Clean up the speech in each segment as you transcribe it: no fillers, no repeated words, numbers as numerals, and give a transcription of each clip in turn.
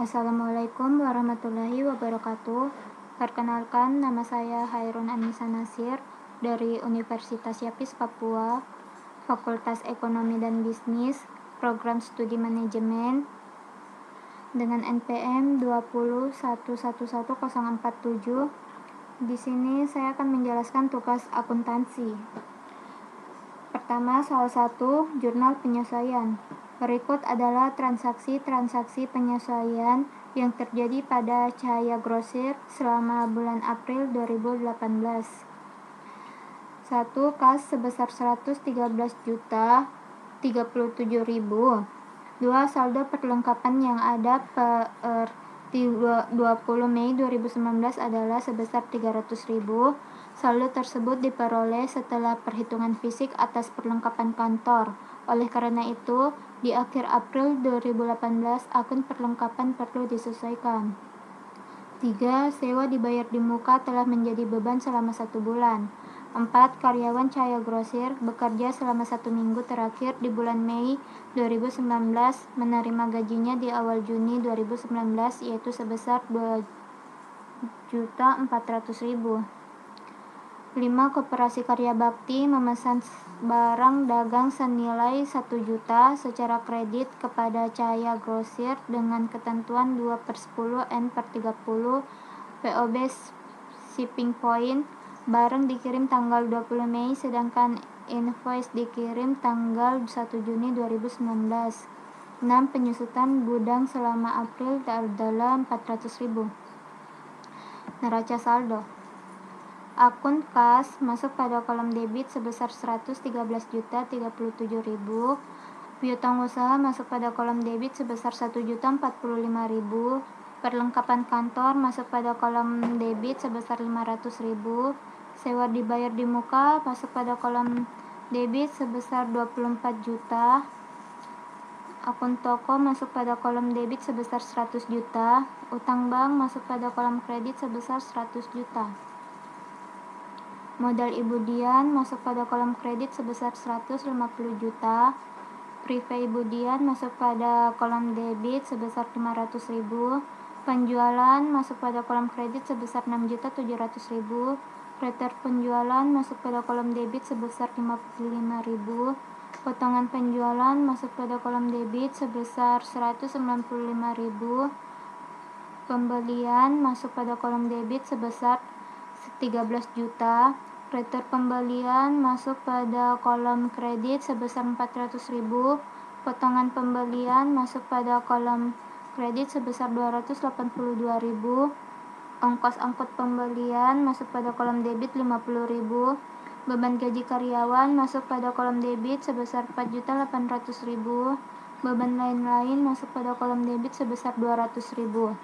Assalamualaikum warahmatullahi wabarakatuh. Perkenalkan, nama saya Hairun Anissa Nasir dari Universitas Yapis Papua, Fakultas Ekonomi dan Bisnis, Program Studi Manajemen, dengan NPM 201111047. Di sini saya akan menjelaskan tugas akuntansi. Pertama, soal 1, jurnal penyesuaian. Berikut adalah transaksi-transaksi penyesuaian yang terjadi pada Cahaya Grosir selama bulan April 2018. 1. Kas sebesar 113.037.000. 2. Saldo perlengkapan yang ada per 20 Mei 2019 adalah sebesar 300.000. Saldo tersebut diperoleh setelah perhitungan fisik atas perlengkapan kantor. Oleh karena itu, di akhir April 2018, akun perlengkapan perlu disesuaikan. 3. Sewa dibayar di muka telah menjadi beban selama 1 bulan. 4. Karyawan Cahaya Grosir bekerja selama 1 minggu terakhir di bulan Mei 2019 menerima gajinya di awal Juni 2019, yaitu sebesar 2.400.000. 5. Koperasi Karya Bakti memesan barang dagang senilai 1 juta secara kredit kepada Cahaya Grosir dengan ketentuan 2/10 N/30 POB shipping point. Barang dikirim tanggal 20 Mei sedangkan invoice dikirim tanggal 1 Juni 2019. 6. Penyusutan gudang selama April adalah 400.000. Neraca saldo. Akun kas masuk pada kolom debit sebesar 113.037.000. Piutang usaha masuk pada kolom debit sebesar 1.045.000. Perlengkapan kantor masuk pada kolom debit sebesar 500.000. Sewa dibayar di muka masuk pada kolom debit sebesar 24 juta. Akun toko masuk pada kolom debit sebesar 100 juta. Utang bank masuk pada kolom kredit sebesar 100 juta. Modal Ibu Dian masuk pada kolom kredit sebesar 150 juta. Private Ibu Dian masuk pada kolom debit sebesar 500.000. Penjualan masuk pada kolom kredit sebesar 6.700.000. Return penjualan masuk pada kolom debit sebesar 55.000. Potongan penjualan masuk pada kolom debit sebesar 195.000. Pembelian masuk pada kolom debit sebesar 13 juta. Return pembelian masuk pada kolom kredit sebesar 400.000. Potongan pembelian masuk pada kolom kredit sebesar 282.000. Ongkos angkut pembelian masuk pada kolom debit 50.000. Beban gaji karyawan masuk pada kolom debit sebesar 4.800.000. Beban lain-lain masuk pada kolom debit sebesar 200.000.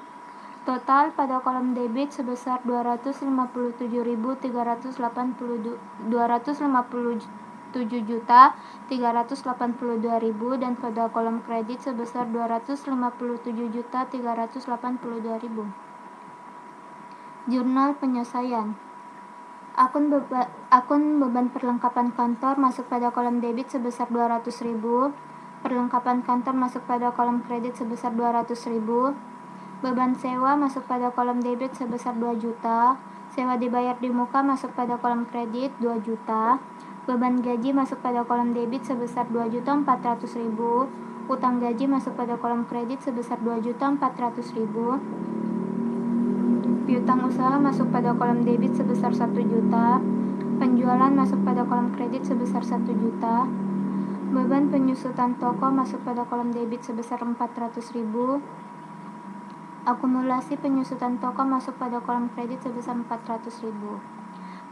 Total pada kolom debit sebesar 257.382.000 dan pada kolom kredit sebesar 257.382.000. Jurnal penyesuaian. Akun beban perlengkapan kantor masuk pada kolom debit sebesar 200.000. Perlengkapan kantor masuk pada kolom kredit sebesar 200.000. Beban sewa masuk pada kolom debit sebesar 2 juta. Sewa dibayar di muka masuk pada kolom kredit 2 juta. Beban gaji masuk pada kolom debit sebesar 2.400.000. Utang gaji masuk pada kolom kredit sebesar 2.400.000. Piutang usaha masuk pada kolom debit sebesar 1 juta. Penjualan masuk pada kolom kredit sebesar 1 juta. Beban penyusutan toko masuk pada kolom debit sebesar 400.000. Akumulasi penyusutan toko masuk pada kolom kredit sebesar 400.000.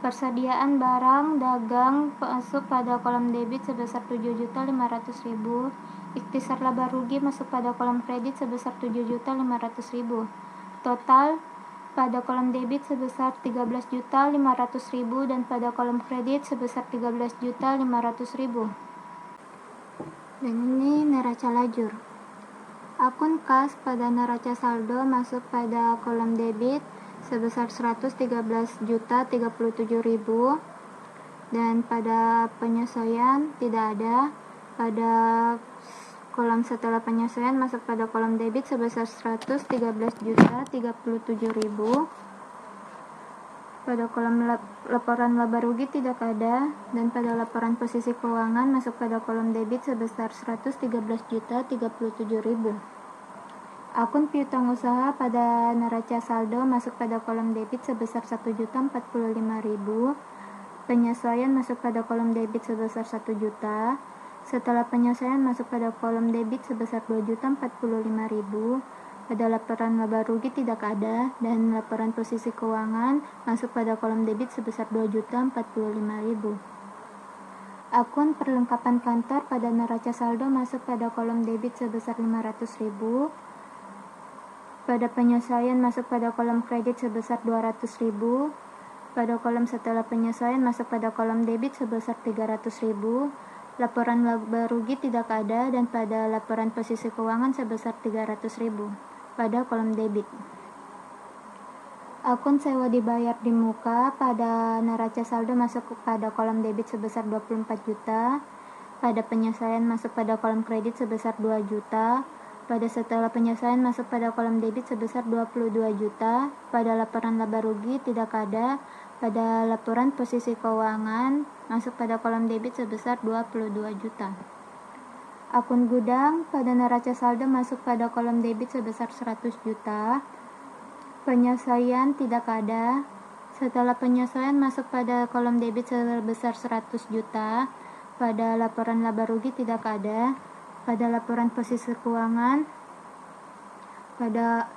Persediaan barang dagang masuk pada kolom debit sebesar 7.500.000. Ikhtisar laba rugi masuk pada kolom kredit sebesar 7.500.000. Total pada kolom debit sebesar 13.500.000 dan pada kolom kredit sebesar 13.500.000. Dan ini neraca lajur. Akun kas pada neraca saldo masuk pada kolom debit sebesar 113.037.000 dan pada penyesuaian tidak ada. Pada kolom setelah penyesuaian masuk pada kolom debit sebesar 113.037.000. Pada kolom laporan laba rugi tidak ada, dan pada laporan posisi keuangan masuk pada kolom debit sebesar 113.037.000. Akun piutang usaha pada neraca saldo masuk pada kolom debit sebesar 1.045.000. Penyesuaian masuk pada kolom debit sebesar 1 juta. Setelah penyesuaian masuk pada kolom debit sebesar 2.045.000. Pada laporan laba rugi tidak ada, dan laporan posisi keuangan masuk pada kolom debit sebesar 2.045.000. Akun perlengkapan kantor pada neraca saldo masuk pada kolom debit sebesar 500.000. Pada penyesuaian masuk pada kolom kredit sebesar 200.000. Pada kolom setelah penyesuaian masuk pada kolom debit sebesar 300.000. Laporan laba rugi tidak ada, dan pada laporan posisi keuangan sebesar 300.000 pada kolom debit. Akun sewa dibayar di muka pada neraca saldo masuk pada kolom debit sebesar 24 juta. Pada penyesuaian masuk pada kolom kredit sebesar 2 juta. Pada setelah penyesuaian masuk pada kolom debit sebesar 22 juta. Pada laporan laba rugi tidak ada. Pada laporan posisi keuangan masuk pada kolom debit sebesar 22 juta. Akun gudang pada neraca saldo masuk pada kolom debit sebesar 100 juta. Penyesuaian tidak ada. Setelah penyesuaian masuk pada kolom debit sebesar 100 juta. Pada laporan laba rugi tidak ada. Pada laporan posisi keuangan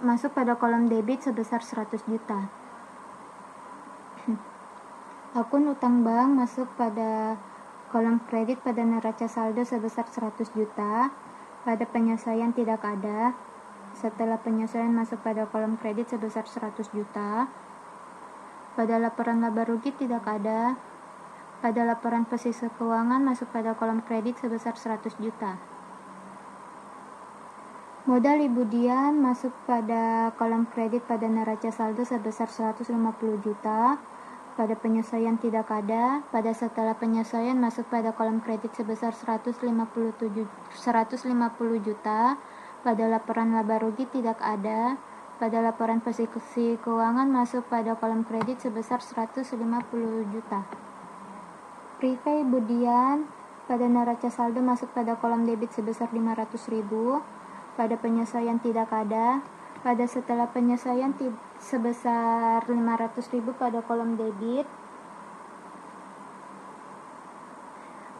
masuk pada kolom debit sebesar 100 juta. Akun utang bank masuk pada kolom kredit pada neraca saldo sebesar 100 juta. Pada penyesuaian tidak ada. Setelah penyesuaian masuk pada kolom kredit sebesar 100 juta. Pada laporan laba rugi tidak ada. Pada laporan posisi keuangan masuk pada kolom kredit sebesar 100 juta. Modal Ibu Dian masuk pada kolom kredit pada neraca saldo sebesar 150 juta. Pada penyesuaian tidak ada. Pada setelah penyesuaian masuk pada kolom kredit sebesar 150 juta. Pada laporan laba rugi tidak ada. Pada laporan posisi keuangan masuk pada kolom kredit sebesar 150 juta. Prepay Ibu Dian pada neraca saldo masuk pada kolom debit sebesar 500.000. Pada penyesuaian tidak ada. Pada setelah penyesuaian sebesar 500.000 pada kolom debit.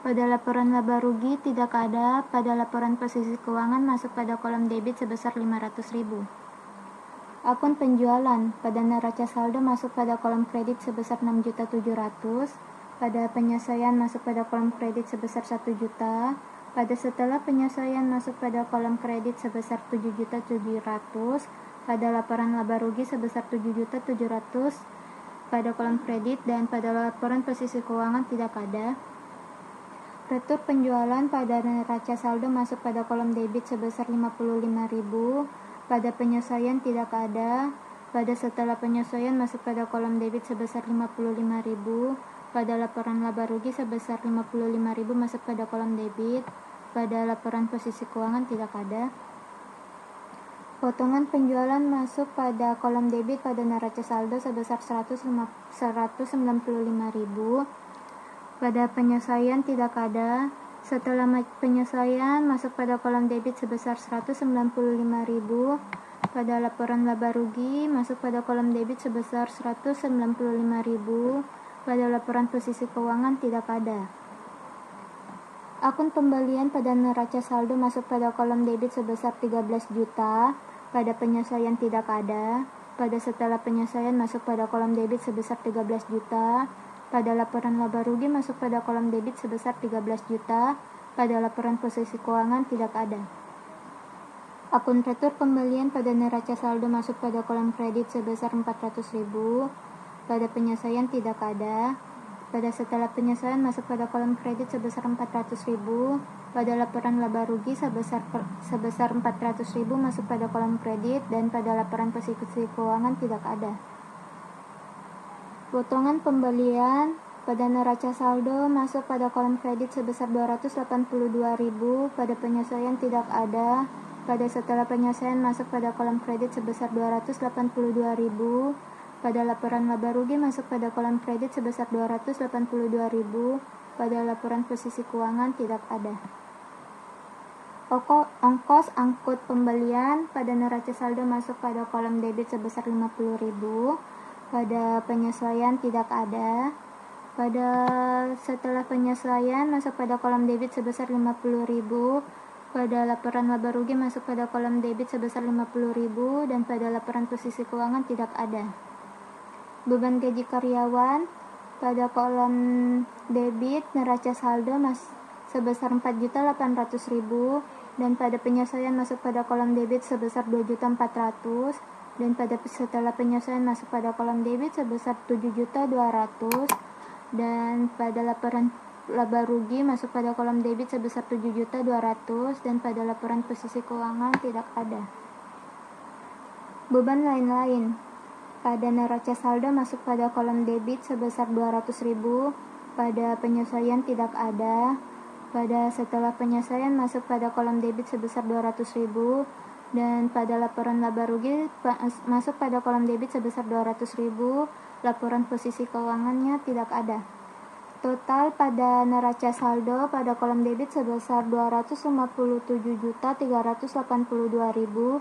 Pada laporan laba rugi tidak ada. Pada laporan posisi keuangan masuk pada kolom debit sebesar 500.000. Akun penjualan pada neraca saldo masuk pada kolom kredit sebesar 6.700.000. Pada penyesuaian masuk pada kolom kredit sebesar 1 juta. Pada setelah penyesuaian masuk pada kolom kredit sebesar 7.700.000. Pada laporan laba rugi sebesar 7.700.000 pada kolom kredit, dan pada laporan posisi keuangan tidak ada. Retur penjualan pada neraca saldo masuk pada kolom debit sebesar 55.000. Pada penyesuaian tidak ada. Pada setelah penyesuaian masuk pada kolom debit sebesar 55.000. Pada laporan laba rugi sebesar 55.000 masuk pada kolom debit. Pada laporan posisi keuangan tidak ada. Potongan penjualan masuk pada kolom debit pada neraca saldo sebesar 195.000. Pada penyesuaian tidak ada. Setelah penyesuaian masuk pada kolom debit sebesar 195.000. Pada laporan laba rugi masuk pada kolom debit sebesar 195.000. Pada laporan posisi keuangan tidak ada. Akun pembelian pada neraca saldo masuk pada kolom debit sebesar 13 juta. Pada penyesuaian tidak ada. Pada setelah penyesuaian masuk pada kolom debit sebesar 13 juta. Pada laporan laba rugi masuk pada kolom debit sebesar 13 juta. Pada laporan posisi keuangan tidak ada. Akun retur pembelian pada neraca saldo masuk pada kolom kredit sebesar 400.000. Pada penyesuaian tidak ada. Pada setelah penyesuaian masuk pada kolom kredit sebesar 400.000. Pada laporan laba rugi sebesar 400.000 masuk pada kolom kredit, dan pada laporan posisi keuangan tidak ada. Potongan pembelian Pada neraca saldo masuk pada kolom kredit sebesar 282.000, pada penyesuaian tidak ada. Pada setelah penyesuaian masuk pada kolom kredit sebesar 282.000. Pada laporan laba rugi masuk pada kolom kredit sebesar 282.000. Pada laporan posisi keuangan tidak ada. Ongkos angkut pembelian pada neraca saldo masuk pada kolom debit sebesar 50.000. Pada penyesuaian tidak ada. Pada setelah penyesuaian masuk pada kolom debit sebesar 50.000. Pada laporan laba rugi masuk pada kolom debit sebesar 50.000 dan pada laporan posisi keuangan tidak ada. Beban gaji karyawan pada kolom debit neraca saldo sebesar 4.800.000 dan pada penyesuaian masuk pada kolom debit sebesar 2.400.000 dan pada setelah penyesuaian masuk pada kolom debit sebesar 7.200.000 dan pada laporan laba rugi masuk pada kolom debit sebesar 7.200.000 dan pada laporan posisi keuangan tidak ada. Beban lain-lain pada neraca saldo masuk pada kolom debit sebesar 200.000, pada penyesuaian tidak ada. Pada setelah penyesuaian masuk pada kolom debit sebesar 200.000 dan pada laporan laba rugi masuk pada kolom debit sebesar 200.000, laporan posisi keuangannya tidak ada. Total pada neraca saldo pada kolom debit sebesar 257.382.000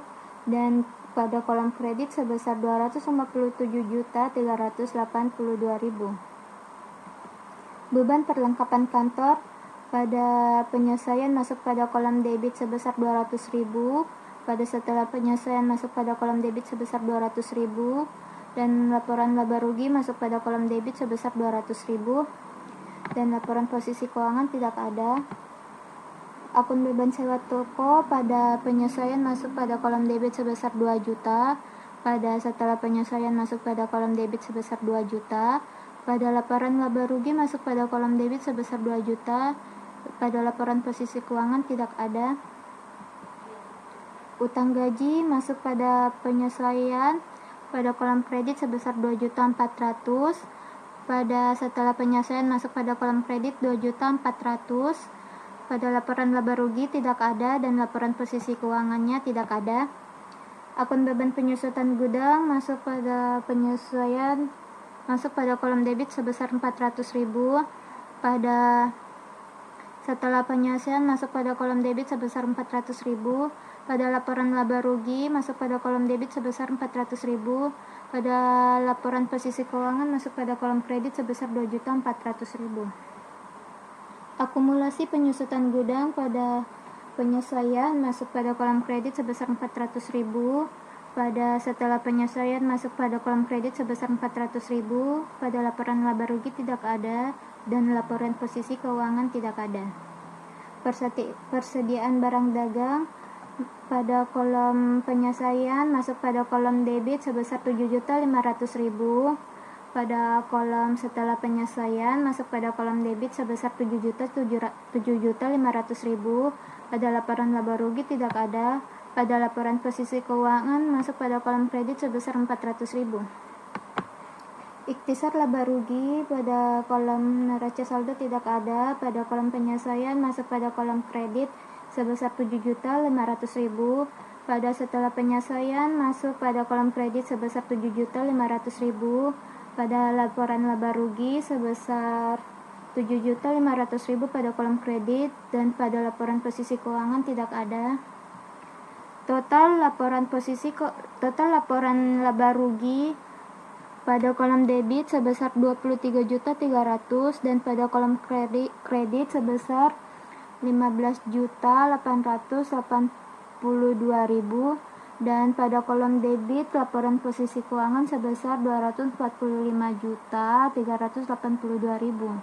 dan pada kolom kredit sebesar 257.382.000. Beban perlengkapan kantor pada penyesuaian masuk pada kolom debit sebesar 200.000, pada setelah penyesuaian masuk pada kolom debit sebesar 200.000 dan laporan laba rugi masuk pada kolom debit sebesar 200.000 dan laporan posisi keuangan tidak ada. Akun beban sewa toko pada penyesuaian masuk pada kolom debit sebesar 2 juta, pada setelah penyesuaian masuk pada kolom debit sebesar 2 juta, pada laporan laba rugi masuk pada kolom debit sebesar 2 juta, pada laporan posisi keuangan tidak ada. Utang gaji masuk pada penyesuaian pada kolom kredit sebesar 2.400.000, pada setelah penyesuaian masuk pada kolom kredit 2.400.000, pada laporan laba rugi tidak ada dan laporan posisi keuangannya tidak ada. Akun beban penyusutan gudang masuk pada penyesuaian masuk pada kolom debit sebesar 400.000, pada setelah penyesuaian masuk pada kolom debit sebesar 400.000, pada laporan laba rugi masuk pada kolom debit sebesar 400.000, pada laporan posisi keuangan masuk pada kolom kredit sebesar 2.400.000. Akumulasi penyusutan gudang pada penyesuaian masuk pada kolom kredit sebesar 400.000, pada setelah penyesuaian masuk pada kolom kredit sebesar 400.000, pada laporan laba rugi tidak ada dan laporan posisi keuangan tidak ada. Persediaan barang dagang pada kolom penyesuaian masuk pada kolom debit sebesar 7.500.000, pada kolom setelah penyesuaian masuk pada kolom debit sebesar 7.500.000, pada laporan laba rugi tidak ada, pada laporan posisi keuangan masuk pada kolom kredit sebesar 400.000. Ikhtisar laba rugi pada kolom neraca saldo tidak ada, pada kolom penyesuaian masuk pada kolom kredit sebesar 7.500.000, pada setelah penyesuaian masuk pada kolom kredit sebesar 7.500.000, pada laporan laba rugi sebesar 7.500.000 pada kolom kredit dan pada laporan posisi keuangan tidak ada. Total laporan laba rugi pada kolom debit sebesar 23.300.000 dan pada kolom kredit sebesar 15.882.000 dan pada kolom debit laporan posisi keuangan sebesar 245.382.000.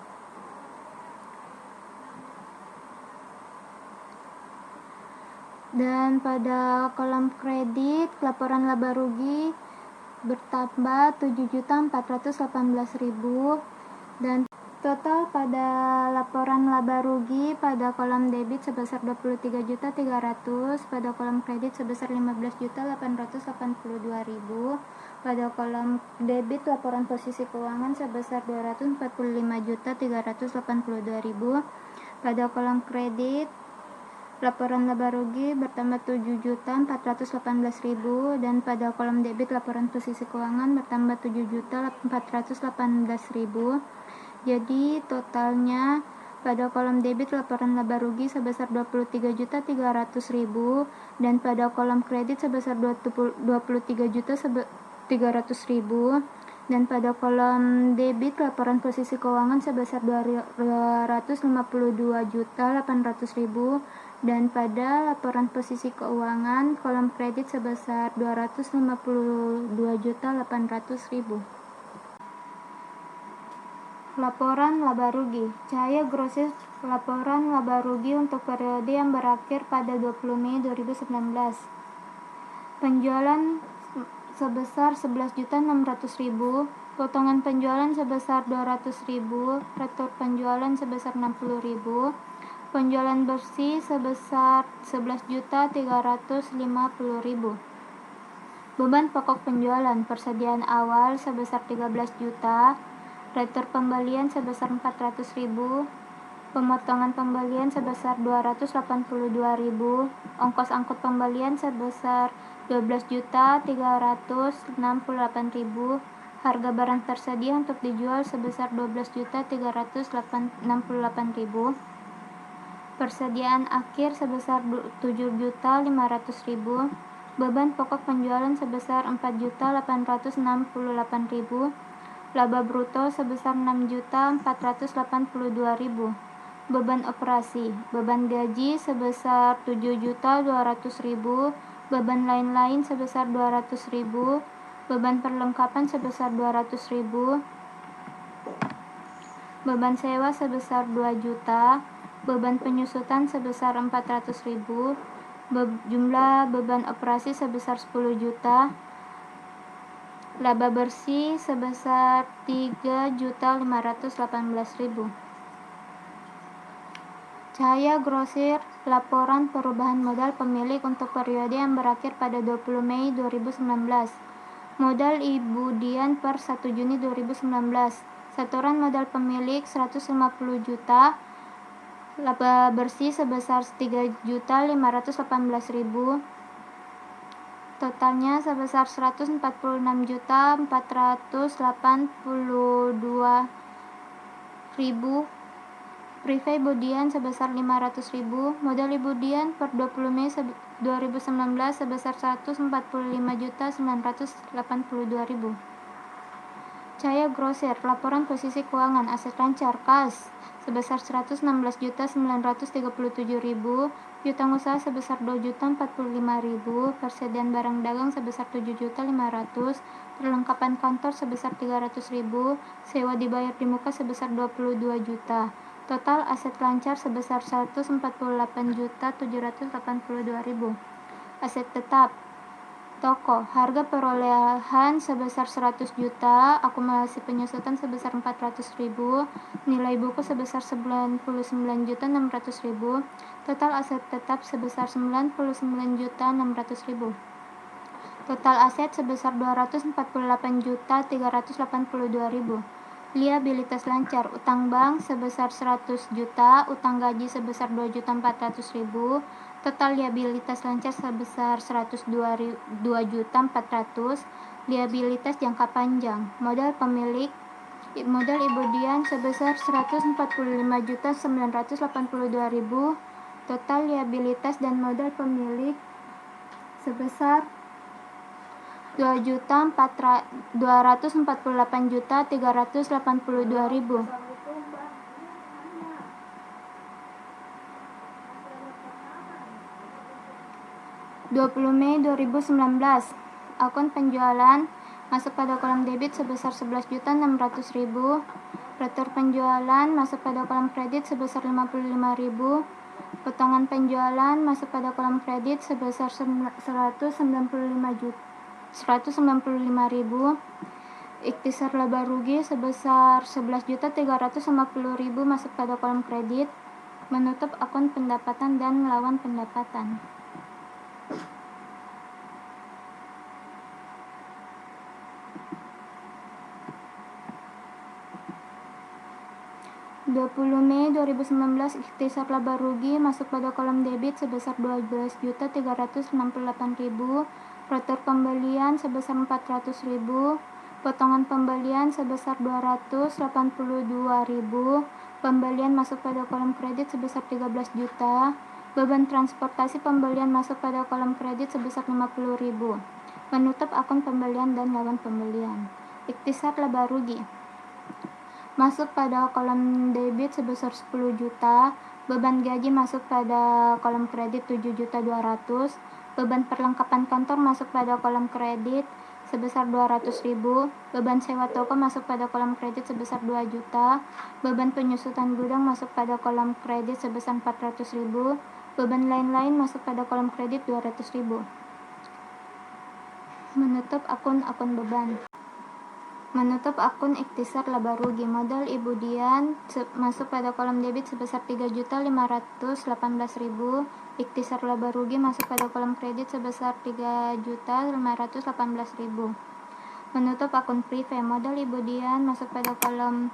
Dan pada kolom kredit laporan laba rugi bertambah 7.418.000 dan Total pada laporan laba rugi pada kolom debit sebesar 23.300.000, pada kolom kredit sebesar 15.882.000, pada kolom debit laporan posisi keuangan sebesar 245.382.000, pada kolom kredit laporan laba rugi bertambah 7.418.000, dan pada kolom debit laporan posisi keuangan bertambah 7.418.000. Jadi totalnya pada kolom debit laporan laba rugi sebesar 23.300.000, dan pada kolom kredit sebesar 23.300.000, dan pada kolom debit laporan posisi keuangan sebesar 252.800.000, dan pada laporan posisi keuangan kolom kredit sebesar 252.800.000. Laporan laba rugi. Cahaya Grosir laporan laba rugi untuk periode yang berakhir pada 20 Mei 2019. Penjualan sebesar 11.600.000, potongan penjualan sebesar 200.000, retur penjualan sebesar 60.000, penjualan bersih sebesar 11.350.000. Beban pokok penjualan persediaan awal sebesar 13 juta, retur pembelian sebesar 400.000, pemotongan pembelian sebesar 282.000, ongkos angkut pembelian sebesar 12.368.000, harga barang tersedia untuk dijual sebesar 12.368.000, persediaan akhir sebesar 7.500.000, beban pokok penjualan sebesar 4.868.000, laba bruto sebesar 6.482.000, beban operasi, beban gaji sebesar 7.200.000, beban lain-lain sebesar 200.000, beban perlengkapan sebesar 200.000, beban sewa sebesar 2 juta, beban penyusutan sebesar 400.000, jumlah beban operasi sebesar 10 juta, laba bersih sebesar 3.518.000. Cahaya Grosir laporan perubahan modal pemilik untuk periode yang berakhir pada 20 Mei 2019. Modal Ibu Dian per 1 Juni 2019. Setoran modal pemilik 150 juta, laba bersih sebesar 3.518.000, totalnya sebesar 146.482.000. Prive Ibu Dian sebesar 500.000. Modal Ibu Dian per 20 Mei 2019 sebesar 145.982.000. Cahaya Grosir laporan posisi keuangan aset lancar kas sebesar 116.937.000, piutang usaha sebesar 2.045.000, persediaan barang dagang sebesar 7.500.000, perlengkapan kantor sebesar 300.000, sewa dibayar di muka sebesar 22 juta. Total aset lancar sebesar 148.782.000. Aset tetap toko, harga perolehan sebesar 100 juta, akumulasi penyusutan sebesar 400.000, nilai buku sebesar 99.600.000, total aset tetap sebesar 99.600.000. Total aset sebesar 248.382.000. Liabilitas lancar, utang bank sebesar 100 juta, utang gaji sebesar 2.400.000, total liabilitas lancar sebesar 102.400.000. Liabilitas jangka panjang, modal pemilik, modal Ibu Dian sebesar 145.982.000, total liabilitas dan modal pemilik sebesar 248.382.000. 20 Mei 2019. Akun penjualan masuk pada kolom debit sebesar 11.600.000, retur penjualan masuk pada kolom kredit sebesar 55.000, potongan penjualan masuk pada kolom kredit sebesar 195.000. Ikhtisar laba rugi sebesar 11.350.000 masuk pada kolom kredit. Menutup akun pendapatan dan melawan pendapatan. 20 Mei 2019 ikhtisar laba rugi masuk pada kolom debit sebesar 12.368.000, rotor pembelian sebesar 400.000, potongan pembelian sebesar 282.000, pembelian masuk pada kolom kredit sebesar 13 juta, beban transportasi pembelian masuk pada kolom kredit sebesar 50.000. Menutup akun pembelian dan lawan pembelian. Ikhtisar laba rugi masuk pada kolom debit sebesar 10 juta, beban gaji masuk pada kolom kredit 7.200.000, beban perlengkapan kantor masuk pada kolom kredit sebesar 200.000, beban sewa toko masuk pada kolom kredit sebesar 2 juta, beban penyusutan gudang masuk pada kolom kredit sebesar 400.000, beban lain-lain masuk pada kolom kredit 200.000. Menutup akun beban. Menutup akun ikhtisar laba rugi. Modal Ibu Dian masuk pada kolom debit sebesar 3.518.000. Ikhtisar laba rugi masuk pada kolom kredit sebesar 3.518.000. Menutup akun prepay. Modal Ibu Dian masuk pada kolom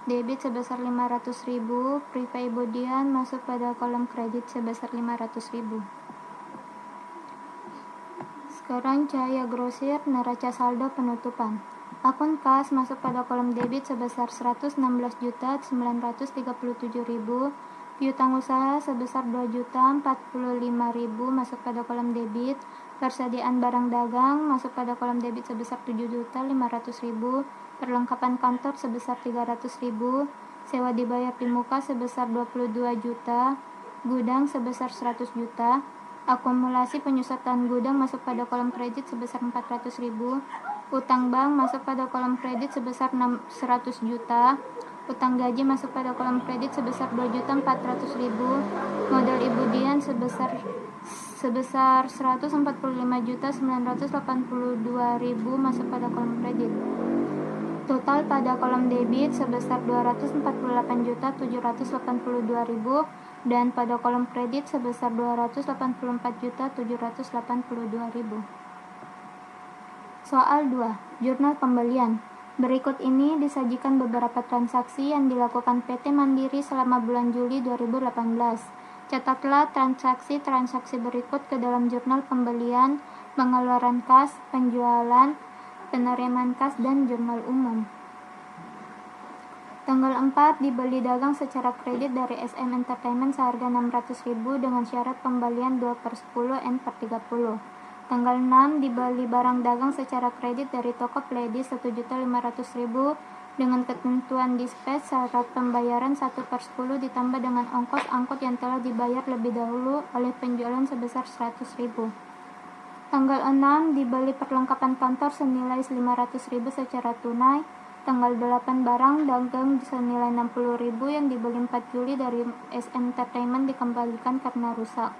debit sebesar 500.000. Prepay Ibu Dian masuk pada kolom kredit sebesar 500.000. Sekarang Cahaya Grosir neraca saldo penutupan. Akun kas masuk pada kolom debit sebesar 116.937.000, piutang usaha sebesar 2.045.000 masuk pada kolom debit, persediaan barang dagang masuk pada kolom debit sebesar 7.500.000, perlengkapan kantor sebesar 300.000, sewa dibayar di muka sebesar 22 juta, gudang sebesar 100 juta, akumulasi penyusutan gudang masuk pada kolom kredit sebesar 400.000, utang bank masuk pada kolom kredit sebesar 100 juta, utang gaji masuk pada kolom kredit sebesar 2.400.000, modal Ibu Dian sebesar 145.982.000 masuk pada kolom kredit. Total pada kolom debit sebesar 248.782.000 dan pada kolom kredit sebesar 284.782.000. Soal 2. Jurnal pembelian. Berikut ini disajikan beberapa transaksi yang dilakukan PT Mandiri selama bulan Juli 2018. Catatlah transaksi-transaksi berikut ke dalam jurnal pembelian, pengeluaran kas, penjualan, penerimaan kas, dan jurnal umum. Tanggal 4 dibeli dagang secara kredit dari SM Entertainment seharga 600.000 dengan syarat pembelian 2/10 N/30. Tanggal 6 dibeli barang dagang secara kredit dari toko Pledis 1.500.000 dengan ketentuan dispatch syarat pembayaran 1/10 ditambah dengan ongkos angkut yang telah dibayar lebih dahulu oleh penjualan sebesar 100.000. Tanggal 6 dibeli perlengkapan kantor senilai 500.000 secara tunai. Tanggal 8 barang dagang senilai 60.000 yang dibeli 4 Juli dari SM Entertainment dikembalikan karena rusak.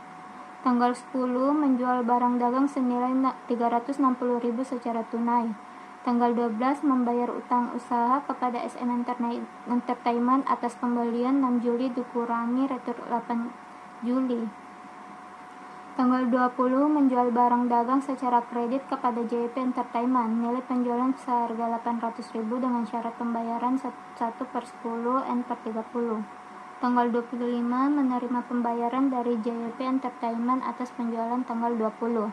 Tanggal 10 menjual barang dagang senilai 360.000 secara tunai. Tanggal 12 membayar utang usaha kepada SM Entertainment atas pembelian 6 Juli dikurangi retur 8 Juli. Tanggal 20 menjual barang dagang secara kredit kepada JYP Entertainment, nilai penjualan seharga 800.000 dengan syarat pembayaran 1/10 N/30. Tanggal 25 menerima pembayaran dari JYP Entertainment atas penjualan tanggal 20.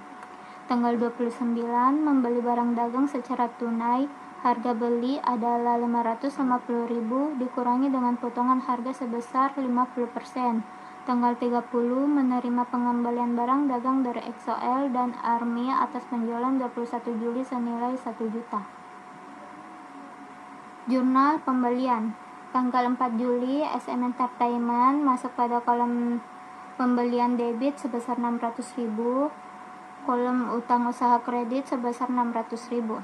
Tanggal 29 membeli barang dagang secara tunai, harga beli adalah 550.000 dikurangi dengan potongan harga sebesar 50%. Tanggal 30 menerima pengembalian barang dagang dari EXO-L dan ARMY atas penjualan 21 Juli senilai 1 juta. Jurnal pembelian. Tanggal 4 Juli, SM Entertainment masuk pada kolom pembelian debit sebesar 600.000, kolom utang usaha kredit sebesar 600.000.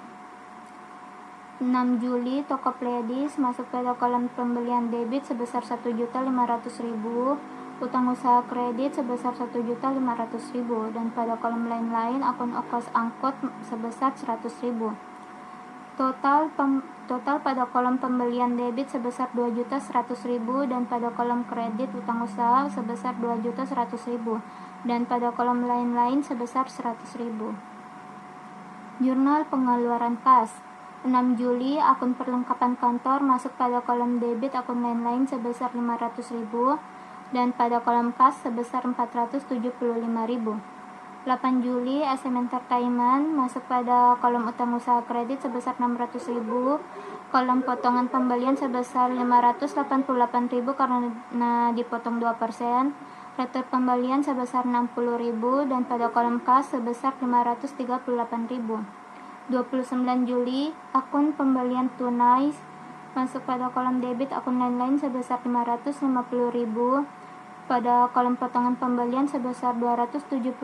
6 Juli, toko Pledis masuk pada kolom pembelian debit sebesar 1.500.000, utang usaha kredit sebesar 1.500.000, dan pada kolom lain-lain akun ongkos angkut sebesar 100.000. Total pada kolom pembelian debit sebesar 2.100.000 dan pada kolom kredit utang usaha sebesar 2.100.000 dan pada kolom lain-lain sebesar 100.000. Jurnal pengeluaran kas. 6 Juli akun perlengkapan kantor masuk pada kolom debit akun lain-lain sebesar 500.000 dan pada kolom kas sebesar 475.000. 8 Juli SM Entertainment masuk pada kolom utang usaha kredit sebesar 600.000, kolom potongan pembelian sebesar 588.000 karena dipotong 2%, retur pembelian sebesar 60.000 dan pada kolom kas sebesar 538.000. 29 Juli akun pembelian tunai masuk pada kolom debit akun lain-lain sebesar 550.000, pada kolom potongan pembelian sebesar 275.000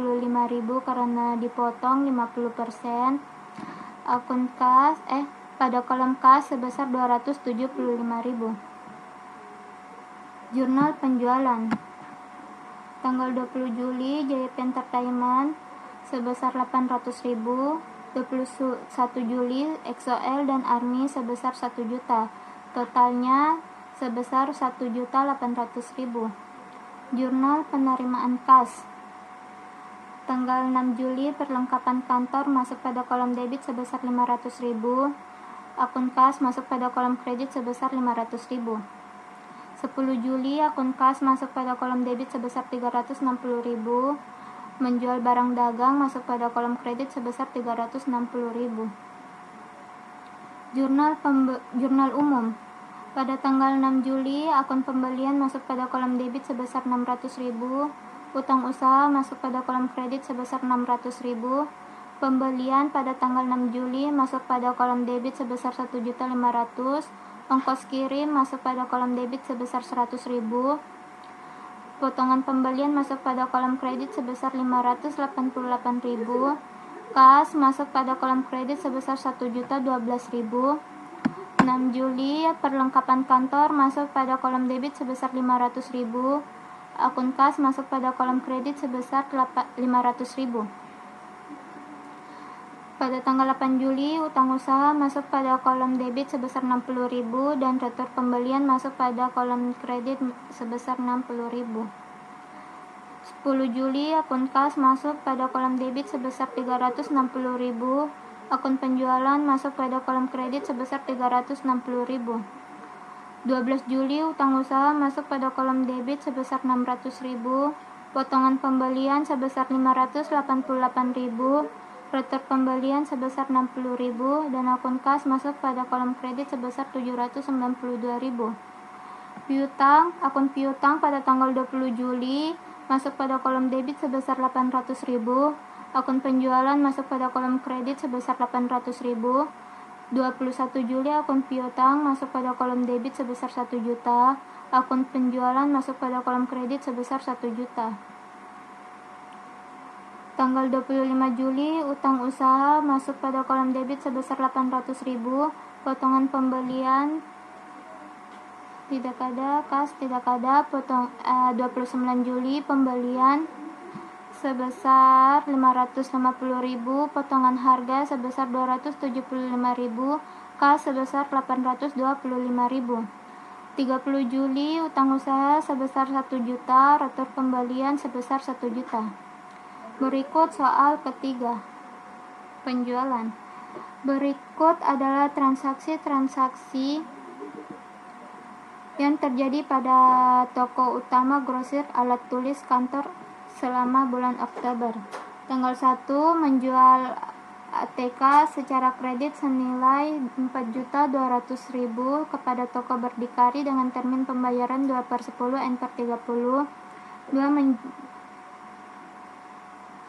karena dipotong 50%, pada kolom kas sebesar 275.000. Jurnal penjualan. Tanggal 20 Juli JYP Entertainment sebesar 800.000, 21 Juli EXO-L dan ARMY sebesar 1 juta, totalnya sebesar 1.800.000. Jurnal penerimaan kas. Tanggal 6 Juli perlengkapan kantor masuk pada kolom debit sebesar 500.000, akun kas masuk pada kolom kredit sebesar 500.000. 10 Juli akun kas masuk pada kolom debit sebesar 360.000, menjual barang dagang masuk pada kolom kredit sebesar 360.000. Jurnal umum. Pada tanggal 6 Juli, akun pembelian masuk pada kolom debit sebesar 600.000, utang usaha masuk pada kolom kredit sebesar 600.000, pembelian pada tanggal 6 Juli masuk pada kolom debit sebesar 1.500.000, ongkos kirim masuk pada kolom debit sebesar 100.000, potongan pembelian masuk pada kolom kredit sebesar 588.000, kas masuk pada kolom kredit sebesar 1.012.000. 6 Juli perlengkapan kantor masuk pada kolom debit sebesar 500.000, akun kas masuk pada kolom kredit sebesar 500.000. Pada tanggal 8 Juli utang usaha masuk pada kolom debit sebesar 60.000 dan retur pembelian masuk pada kolom kredit sebesar 60.000. 10 Juli akun kas masuk pada kolom debit sebesar 360.000, akun penjualan masuk pada kolom kredit sebesar 360.000. 12 Juli utang usaha masuk pada kolom debit sebesar 600.000, potongan pembelian sebesar 588.000, retur pembelian sebesar 60.000 dan akun kas masuk pada kolom kredit sebesar 792.000. Akun piutang pada tanggal 20 Juli masuk pada kolom debit sebesar 800.000, akun penjualan masuk pada kolom kredit sebesar 800.000. 21 Juli akun piutang masuk pada kolom debit sebesar 1 juta, akun penjualan masuk pada kolom kredit sebesar 1 juta. Tanggal 25 Juli utang usaha masuk pada kolom debit sebesar 800.000, potongan pembelian tidak ada, kas tidak ada. 29 Juli pembelian sebesar 550.000, potongan harga sebesar 275.000, kas sebesar 825.000. 30 Juli utang usaha sebesar 1 juta, retur pembelian sebesar 1 juta. Berikut soal ketiga, penjualan. Berikut adalah transaksi yang terjadi pada toko utama grosir alat tulis kantor selama bulan Oktober. Tanggal 1 menjual ATK secara kredit senilai 4.200.000 kepada toko berdikari dengan termin pembayaran 2/10 N/30.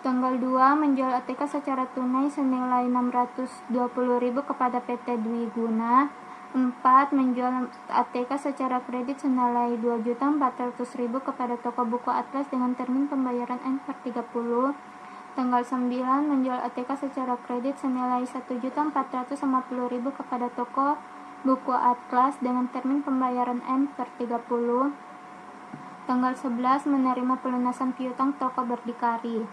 Tanggal 2 menjual ATK secara tunai senilai 620.000 kepada PT Dwi Guna. 4 menjual ATK secara kredit senilai 2.400.000 kepada toko buku Atlas dengan termin pembayaran N/30. Tanggal 9 menjual ATK secara kredit senilai 1.450.000 kepada toko buku Atlas dengan termin pembayaran N/30. Tanggal 11 menerima pelunasan piutang toko berdikari.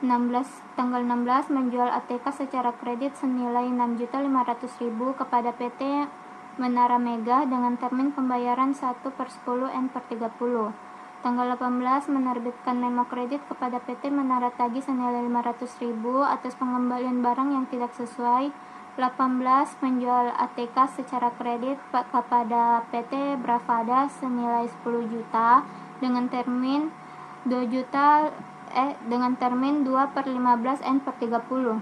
Tanggal 16 menjual ATK secara kredit senilai 6.500.000 kepada PT Menara Mega dengan termin pembayaran 1/10 N/30. Tanggal 18 menerbitkan memo kredit kepada PT Menara Tagi senilai 500.000 atas pengembalian barang yang tidak sesuai. 18 menjual ATK secara kredit kepada PT Bravada senilai 10 juta dengan termin 2/15 N/30.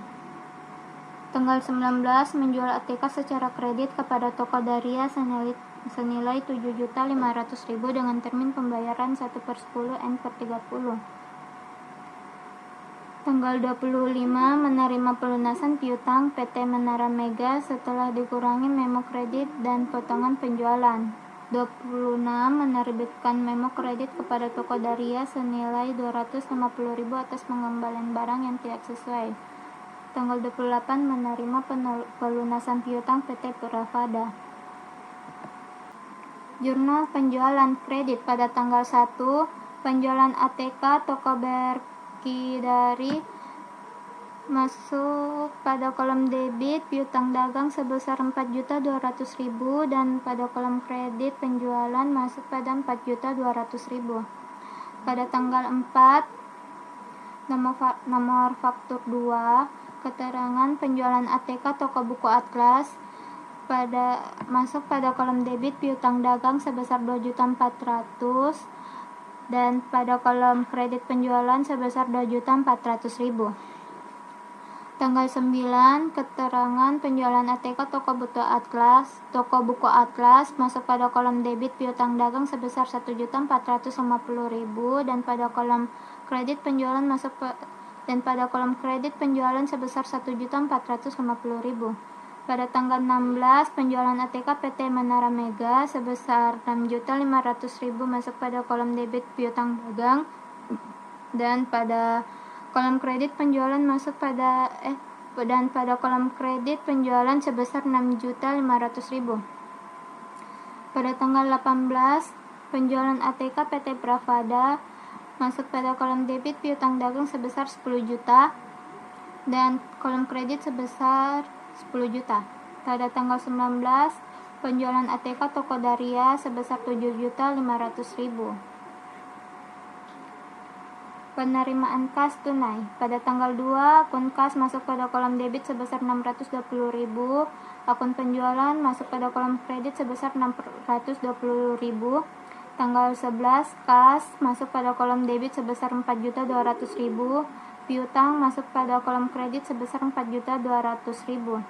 Tanggal 19 menjual ATK secara kredit kepada Toko Daria senilai 7.500.000 dengan termin pembayaran 1/10 N/30. Tanggal 25 menerima pelunasan piutang PT Menara Mega setelah dikurangi memo kredit dan potongan penjualan. 26 menerbitkan memo kredit kepada Toko Daria senilai 250.000 atas pengembalian barang yang tidak sesuai. Tanggal 28 menerima pelunasan piutang PT Bravada. Jurnal penjualan kredit pada tanggal 1, penjualan ATK Toko Berkidari masuk pada kolom debit piutang dagang sebesar 4.200.000 dan pada kolom kredit penjualan masuk pada 4.200.000. Pada tanggal 4, nomor faktur 2, keterangan penjualan ATK Toko Buku Atlas masuk pada kolom debit piutang dagang sebesar 2.400.000 dan pada kolom kredit penjualan sebesar 2.400.000. Tanggal 9, keterangan penjualan ATK Toko Buku Atlas masuk pada kolom debit piutang dagang sebesar 1.450.000 dan pada kolom kredit penjualan sebesar 1.450.000. Pada tanggal 16, penjualan ATK PT Menara Mega sebesar 6.500.000 masuk pada kolom debit piutang dagang dan pada kolom kredit penjualan sebesar 6.500.000. Pada tanggal 18, penjualan ATK PT Bravada masuk pada kolom debit piutang dagang sebesar 10 juta dan kolom kredit sebesar 10 juta. Pada tanggal 19, penjualan ATK Toko Daria sebesar 7.500.000. Penerimaan kas tunai. Pada tanggal 2, akun kas masuk pada kolom debit sebesar 620.000, akun penjualan masuk pada kolom kredit sebesar 620.000. Tanggal 11, kas masuk pada kolom debit sebesar 4.200.000, piutang masuk pada kolom kredit sebesar 4.200.000.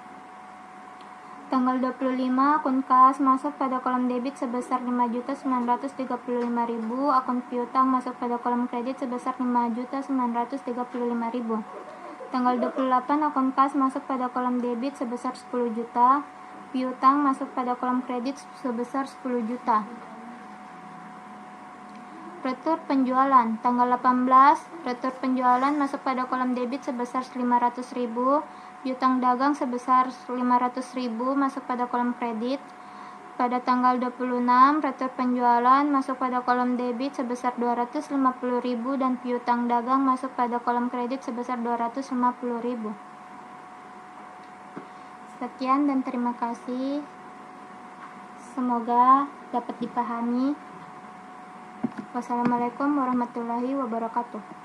Tanggal 25, akun kas masuk pada kolom debit sebesar 5.935.000, akun piutang masuk pada kolom kredit sebesar 5.935.000. Tanggal 28, akun kas masuk pada kolom debit sebesar 10 juta, piutang masuk pada kolom kredit sebesar 10 juta. Retur penjualan. Tanggal 18, retur penjualan masuk pada kolom debit sebesar 500.000, piutang dagang sebesar 500.000 masuk pada kolom kredit. Pada tanggal 26, retur penjualan masuk pada kolom debit sebesar 250.000 dan piutang dagang masuk pada kolom kredit sebesar 250.000. Sekian dan terima kasih. Semoga dapat dipahami. Wassalamualaikum warahmatullahi wabarakatuh.